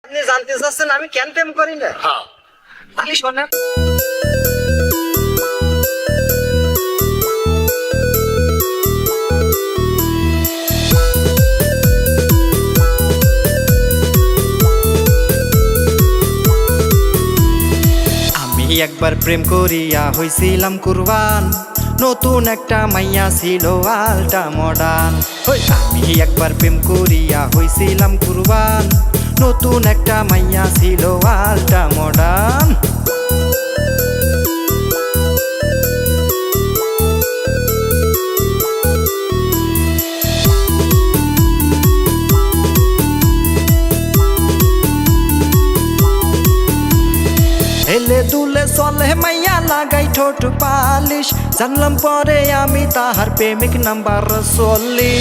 আপনি জানতে চাচ্ছেন আমি কেন প্রেম করি না? হ্যাঁ তাহলে শোনেন। আমি একবার প্রেম করিয়া হইছিলাম কুরবান, নতুন একটা মাইয়া ছিল আলটা মডার্ন। আমি একবার প্রেম করিয়া হইছিলাম কুরবান, নতুন একটা মাইয়া ছিল আলটা মডার্ন। হেলে দুলে চলে মাইয়া লাগাই ঠোঁট পালিশ, জানলাম পরে আমি তাহার প্রেমিক নাম্বার 40।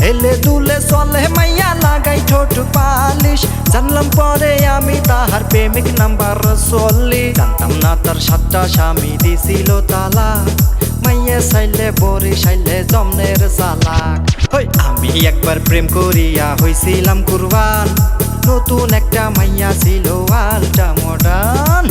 হেলে দুলে চলে মাইয়া লাগাই ঠোঁট পালিশ, জানলাম পরে আমি তাহার প্রেমিক নাম্বার 40। জানতাম না তার 7টা স্বামী দিছিল তালাক, মাইয়া চাইলে বরে চাইলে জমনের চালাক। আমি একবার প্রেম করিয়া হইছিলাম কুরবান, নতুন একটা মাইয়া ছিল আলটা মডার্ন।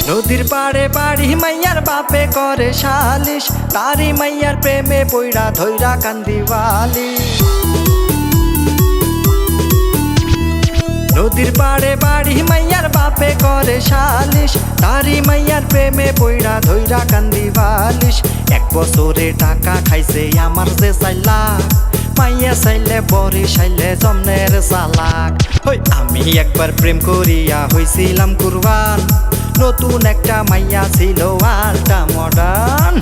নদীর পাড়ে বাড়ি মাইয়ার বাপে করে সালিশ, তারি মাইয়ার প্রেমে পইড়া ধইরা কান্দিবালি। নদীর পাড়ে বাড়ি মাইয়ার বাপে করে সালিশ, তারি মাইয়ার প্রেমে পইড়া ধইরা কান্দিবালিশ। 1 বছরে টাকা খাইছে আমার যে 4 লাখ, মাইয়া চাইলে বরে চাইলে জমনের চালাক। আমি একবার প্রেম করিয়া হইছিলাম কুরবান, নতুন একটা মাইয়া ছিল আলটা মডার্ন।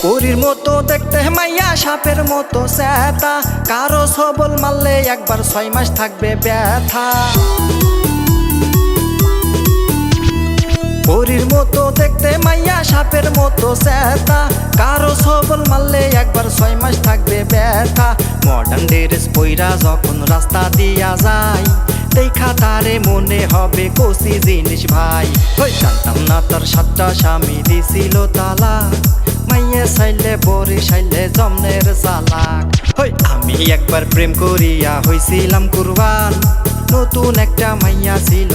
পরীর মতো দেখতে মাইয়া সাপের মতো স্যাতা, কারো সবল মারলে একবার 6 মাস থাকবে ব্যথা। পরীর মতো দেখতে মাইয়া সাপের মতো স্যাতা, কারো সবল মারলে একবার 6 মাস থাকবে ব্যথা। মডার্ন ড্রেস পইরা যখন রাস্তা দিয়া যায়, দেখা তারে মনে হবে কচি জিনিস ভাই। জানতাম না তার 7টা স্বামী দিছিল তালাক, মাইয়া চাইলে বরে চাইলে জমনের চালাক। আমি একবার প্রেম করিয়া হইছিলাম কুরবান, নতুন একটা মাইয়া ছিল